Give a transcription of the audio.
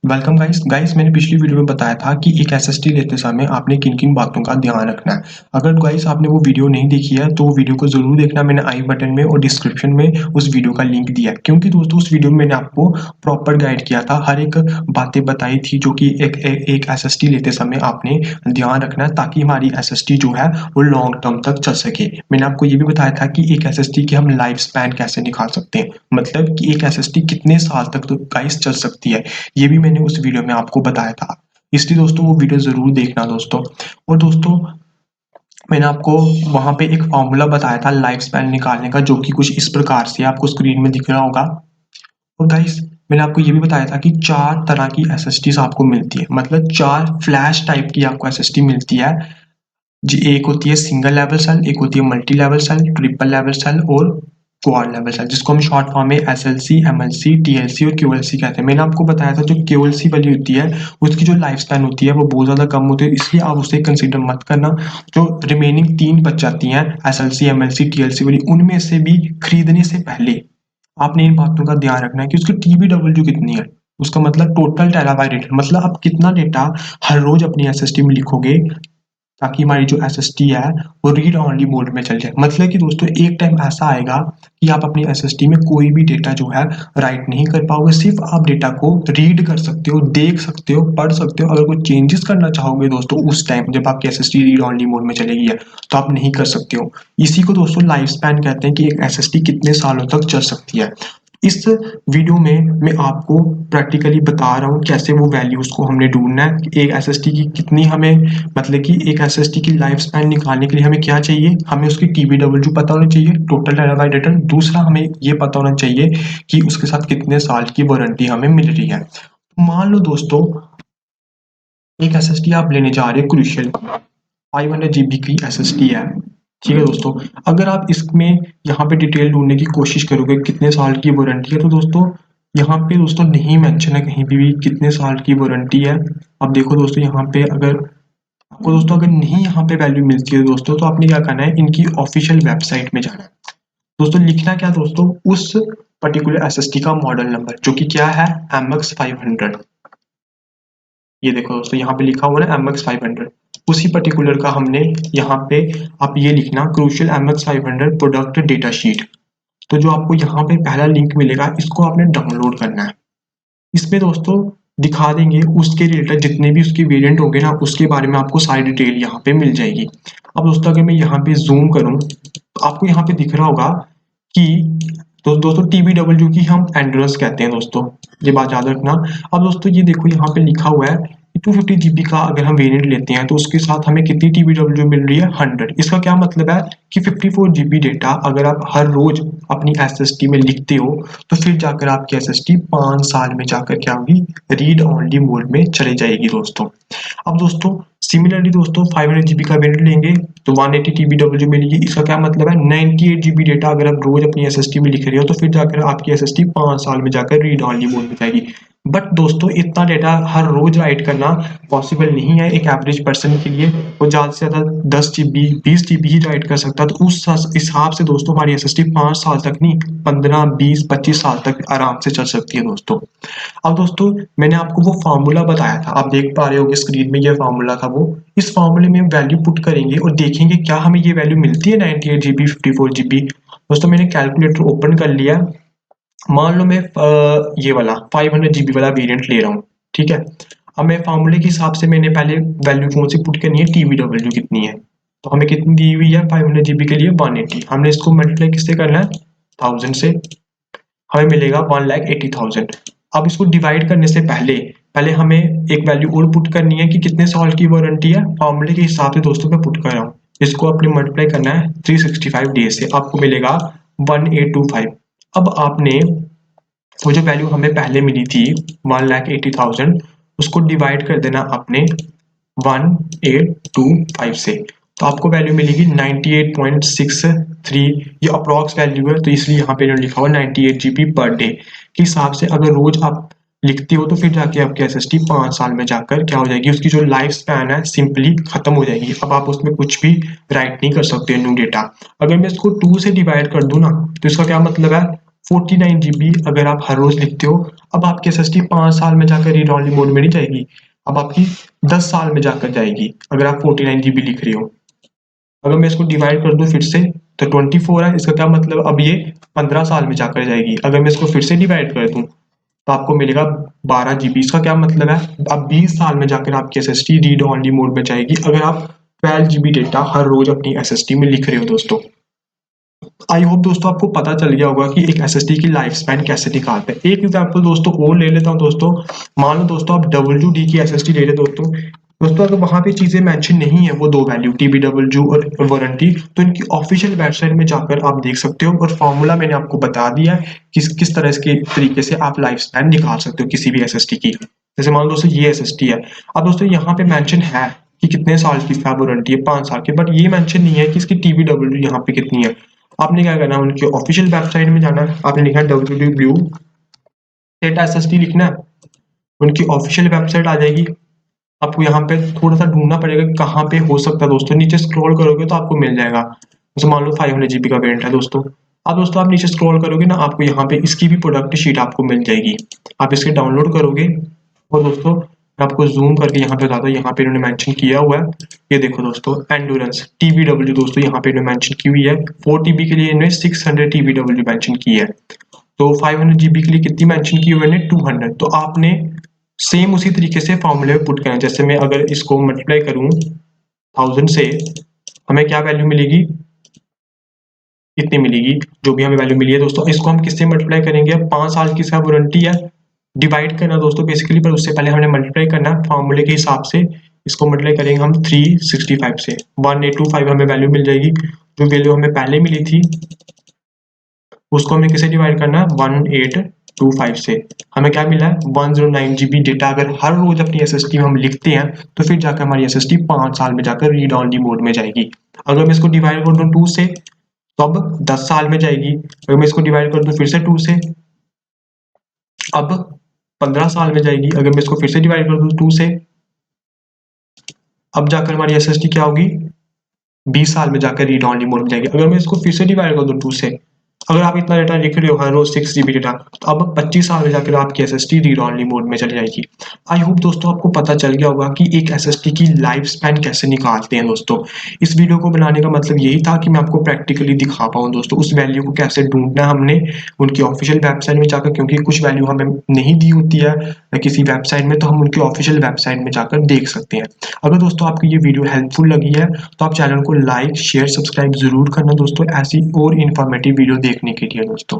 Welcome guys मैंने पिछली video में बताया था कि एक एसएसडी लेते समय आपने किन-किन बातों का ध्यान रखना है। अगर गाइस आपने वो वीडियो नहीं देखी है तो वो वीडियो को ज़रूर देखना। मैंने आई बटन में और डिस्क्रिप्शन में उस वीडियो का लिंक दिया है। क्योंकि दोस्तों उस वीडियो में मैंने आपको प्रॉपर गाइड किया था, हर एक बातें बताई थी जो कि एक एसएसडी लेते समय आपने ध्यान रखना है ताकि हमारी एसएसडी जो है वो लॉन्ग टर्म तक चल सके। मैंने आपको ये भी बताया था कि एक एसएसडी की हम लाइफ स्पैन कैसे निकाल सकते हैं, मतलब कि एक एसएसडी कितने साल तक तो गाइस चल सकती है। ये भी मैंने उस वीडियो में आपको बताया था, इसलिए दोस्तों वो वीडियो ज़रूर देखना दोस्तों। और दोस्तों मैंने आपको वहाँ पे एक फ़ॉर्मूला बताया था लाइफ स्पैन निकालने का, जो कि कुछ इस प्रकार से आपको स्क्रीन में दिख रहा होगा। और गाइस मैंने आपको ये भी बताया था कि 4 तरह की एसएसडीज़ आपको मिलती है, मतलब 4 फ्लैश टाइप की आपको एसएसडी मिलती है। जी, एक होती है सिंगल लेवल सेल, एक होती है multi level cell, triple level cell और क्वाड लेवल सेल, जिसको हम शॉर्ट फॉर्म में एसएलसी, एमएलसी, टीएलसी और क्यूएलसी कहते हैं। मैंने आपको बताया था जो क्यूएलसी वाली होती है उसकी जो लाइफ स्पैन होती है वो बहुत ज़्यादा कम होती है, इसलिए आप उसे कंसीडर मत करना। जो रिमेनिंग 3 बच जाती हैं एसएलसी, एमएलसी, टीएलसी वाली, उनमें से भी खरीदने से पहले आपने इन बातों का ध्यान रखना है कि उसकी टीबीडब्ल्यू कितनी है। उसका मतलब टोटल टेराबाइट डेटा, मतलब आप कितना डेटा हर रोज अपनी एसएसडी में लिखोगे ताकि हमारी जो एसएसडी है वो रीड ओनली मोड में चल जाए। मतलब कि दोस्तों एक टाइम ऐसा आएगा कि आप अपनी एसएसडी में कोई भी डेटा जो है राइट नहीं कर पाओगे, सिर्फ आप डेटा को रीड कर सकते हो, देख सकते हो, पढ़ सकते हो। अगर कोई चेंजेस करना चाहोगे दोस्तों उस टाइम जब आपकी एसएसडी रीड ओनली मोड में चलेगी है तो आप नहीं कर सकते हो। इसी को दोस्तों लाइफ स्पैन कहते हैं कि एक एसएसडी कितने सालों तक चल सकती है। इस वीडियो में मैं आपको प्रैक्टिकली बता रहा हूँ कैसे वो वैल्यूज़ को हमने ढूँढना है। एक एसएसडी की कितनी हमें, मतलब कि एक एसएसडी की लाइफ स्पैन निकालने के लिए हमें क्या चाहिए, हमें उसकी टीबीडब्ल्यू पता होनी चाहिए, टोटल टेराबाइट डेटा। दूसरा हमें ये पता होना चाहिए कि उसके साथ कितने साल की वारंटी हमें मिल रही है। मान लो दोस्तों एक एसएसडी आप लेने जा रहे हो, क्रूशियल 500 जीबी की एसएसडी है। ठीक है दोस्तों, अगर आप इसमें यहाँ पे डिटेल ढूंढने की कोशिश करोगे कितने साल की वारंटी है, तो दोस्तों यहाँ पे दोस्तों नहीं मेंशन है कहीं भी कितने साल की वारंटी है। अब देखो दोस्तों यहाँ पे अगर आपको दोस्तों अगर नहीं यहाँ पे वैल्यू मिलती है दोस्तों तो आपने क्या करना है, इनकी ऑफिशियल वेबसाइट में जाना है दोस्तों। लिखना क्या दोस्तों, उस पर्टिकुलर एसएसडी का मॉडल नंबर जो कि क्या है MX500। ये देखो दोस्तों यहाँ पे लिखा हुआ है MX500, उसी पर्टिकुलर का हमने यहाँ पे आप ये लिखना crucial MX500 product data sheet. तो जो आपको यहाँ पे पहला लिंक मिलेगा इसको आपने डाउनलोड करना है। इसमें दोस्तों दिखा देंगे उसके रिलेटेड जितने भी उसके वेरिएंट होंगे ना, उसके बारे में आपको सारी डिटेल यहाँ पे मिल जाएगी। अब दोस्तों अगर मैं यहाँ पे जूम करूँ तो आपको यहाँ पे दिख रहा होगा कि दोस्तों टीबीडब्ल्यू की हम एंड्रेस कहते हैं दोस्तों, ये बात याद रखना। अब दोस्तों ये देखो यहाँ पे लिखा हुआ है कि 250 जीबी का अगर हम वेरिएंट लेते हैं तो उसके साथ हमें कितनी टीबीडब्ल्यू मिल रही है 100। इसका क्या मतलब है कि 54 जीबी डेटा अगर आप हर रोज अपनी एसएसडी में लिखते हो तो फिर जाकर आपकी एसएसडी 5 साल में जाकर क्या होगी, रीड ओनली मोड में चली जाएगी दोस्तों। अब दोस्तों सिमिलरली दोस्तों 500 जीबी का वेरिएंट लेंगे तो 180 टीबीडब्ल्यू मिलेगी। इसका क्या मतलब है, 98 जीबी डेटा अगर आप रोज अपनी एसएसडी में लिख रहे हो तो फिर जाकर आपकी एसएसडी 5 साल में जाकर रीड ओनली मोड में जाएगी। बट दोस्तों इतना डेटा हर रोज राइट करना पॉसिबल नहीं है एक एवरेज पर्सन के लिए। वो ज़्यादा से ज़्यादा 10 जीबी 20 जीबी ही राइट कर सकता है। तो उस हिसाब से दोस्तों हमारी एसएसडी 5 साल तक नहीं, 15 20 25 साल तक आराम से चल सकती है दोस्तों। अब दोस्तों मैंने आपको वो फार्मूला बताया था, आप देख पा रहे होगे स्क्रीन में, ये फार्मूला था वो। इस फार्मूले में वैल्यू पुट करेंगे और देखेंगे क्या हमें ये वैल्यू मिलती है 98 जीबी 54 जीबी। दोस्तों मैंने कैलकुलेटर ओपन कर लिया। मान लो मैं ये वाला 500 जीबी वाला वेरिएंट ले रहा हूँ, ठीक है। अब मैं फार्मूले के हिसाब से मैंने पहले वैल्यू कौन सी पुट करनी है, टीबीडब्ल्यू कितनी है। तो हमें कितनी दी हुई है 500 जीबी के लिए 180। हमने इसको मल्टीप्लाई किससे करना है, 1000 से, हमें मिलेगा 1,80,000। अब इसको डिवाइड करने से पहले पहले हमें एक वैल्यू और पुट करनी है कि कितने साल की वारंटी है। फॉर्मूले के हिसाब से दोस्तों मैं पुट कर रहा हूँ, इसको अपने मल्टीप्लाई करना है 365 डेज से, आपको मिलेगा 1825। अब आपने वो जो वैल्यू हमें पहले मिली थी 1,80,000 उसको डिवाइड कर देना अपने 1825 से, तो आपको वैल्यू मिलेगी 98.63। ये अप्रॉक्स वैल्यू है तो इसलिए यहाँ पे जो लिखा हुआ 98 जीबी पर डे के हिसाब से अगर रोज आप लिखते हो तो फिर जाके आपकी एसएसडी 5 साल में जाकर क्या हो जाएगी, उसकी जो लाइफ स्पैन है सिंपली खत्म हो जाएगी। अब आप उसमें कुछ भी राइट नहीं कर सकते न्यू डेटा। अगर मैं इसको 2 से डिवाइड कर दूं ना तो इसका क्या मतलब है 49 GB अगर आप हर रोज लिखते हो, अब आपकी SSD 5 साल में जाकर रीड ओनली मोड में नहीं जाएगी, अब आपकी 10 साल में जाकर जाएगी अगर आप 49 GB लिख रहे हो। अगर मैं इसको डिवाइड कर दूं फिर से तो 24 है, इसका क्या मतलब अब ये 15 साल में जाकर जाएगी। अगर मैं इसको फिर से डिवाइड कर दूं तो आपको मिलेगा 12 GB। इसका क्या मतलब है, अब 20 साल में जाकर आपकी SSD रीड ओनली मोड में जाएगी अगर आप 12 GB डेटा हर रोज अपनी SSD में लिख रहे हो दोस्तों। आई होप दोस्तों आपको पता चल गया होगा कि एक SSD की लाइफ स्पैन कैसे निकालते हैं। एक एग्जांपल दोस्तों और ले लेता हूं दोस्तों। मान लो दोस्तों आप WD की SSD ले रहे दोस्तों अगर वहां पे चीजें मेंशन नहीं है, वो दो वैल्यू TBW और वारंटी, तो इनकी ऑफिशियल वेबसाइट में जाकर आप देख सकते हो और फॉर्मूला मैंने आपको बता दिया है किस तरह के तरीके से आप लाइफ स्पैन निकाल सकते हो किसी भी SSD की। जैसे मान लो दोस्तों ये SSD है, अब दोस्तों यहाँ पे मेंशन है कि कितने साल की फैब वारंटी है, 5 साल की, बट ये मेंशन नहीं है कि इसकी TBW यहाँ पे कितनी है। आपने क्या करना है, उनकी ऑफिशियल वेबसाइट में जाना है, आपने लिखा है WD डेटा SSD लिखना है, उनकी ऑफिशियल वेबसाइट आ जाएगी। आपको यहाँ पे थोड़ा सा ढूंढना पड़ेगा कि कहाँ पे हो सकता है दोस्तों, नीचे स्क्रॉल करोगे तो आपको मिल जाएगा। जैसे मान लो 500 GB का वेरिएंट है दोस्तों, अब दोस्तों आप नीचे स्क्रॉल करोगे ना, आपको यहाँ पे इसकी भी प्रोडक्ट शीट आपको मिल जाएगी। आप इसके डाउनलोड करोगे और दोस्तों मैं आपको जूम करके यहाँ पे बताता हूँ, यहाँ पे इन्होंने मेंशन किया हुआ है, ये देखो दोस्तों एंडोरेंस TBW दोस्तों यहाँ पे इन्होंने मेंशन की हुई है। 4 TB के लिए इन्होंने 600 TBW मेंशन की है, तो 500 GB के लिए कितनी मेंशन की हुई है 200। तो आपने सेम उसी तरीके से फॉर्मूले में पुट करना है। जैसे मैं अगर इसको मल्टीप्लाई करूं 1000 से, हमें क्या वैल्यू मिलेगी, कितनी मिलेगी, जो भी हमें वैल्यू मिली है दोस्तों, इसको हम किससे मल्टीप्लाई करेंगे, 5 साल की इसका वारंटी है, डिवाइड करना दोस्तों बेसिकली, पर उससे पहले हमने मल्टीप्लाई करना फॉर्मूले के हिसाब से। इसको मल्टीप्लाई करेंगे हम 365 से, 1825 हमें वैल्यू मिल जाएगी। जो वैल्यू हमें पहले मिली थी उसको हमें किसे डिवाइड करना है 1825 से, हमें क्या मिला है 109 GB डेटा अगर हर रोज अपनी SSD में हम लिखते हैं तो फिर जाकर हमारी SSD 5 साल में जाकर रीड ओनली मोड में जाएगी। अगर मैं इसको डिवाइड कर दूं 2 से तो अब 10 साल में जाएगी। अगर मैं इसको डिवाइड कर दूं फिर से 2 से, अब 15 साल में जाएगी। अगर मैं इसको फिर से डिवाइड कर दूं 2 से, अब जाकर हमारी SSD क्या होगी 20 साल में जाकर रीड ओनली मोड में जाएगी। अगर मैं इसको फिर से डिवाइड कर दूं 2 से, अगर आप इतना डेटा लिख रहे हो हर रोज 6 GB डेटा, तो अब 25 साल में जाकर आपकी SSD रीड ओनली मोड में चली जाएगी। आई होप दोस्तों आपको पता चल गया होगा कि एक SSD की लाइफ स्पैन कैसे निकालते हैं दोस्तों। इस वीडियो को बनाने का मतलब यही था कि मैं आपको प्रैक्टिकली दिखा पाऊँ दोस्तों उस वैल्यू को कैसे ढूंढना है हमने उनकी ऑफिशियल वेबसाइट में जाकर, क्योंकि कुछ वैल्यू हमें नहीं दी होती है किसी वेबसाइट में, तो हम उनकी ऑफिशियल वेबसाइट में जाकर देख सकते हैं। अगर दोस्तों आपको ये वीडियो हेल्पफुल लगी है तो आप चैनल को लाइक शेयर सब्सक्राइब जरूर करना दोस्तों, ऐसी और इन्फॉर्मेटिव वीडियो देखने के लिए दोस्तों।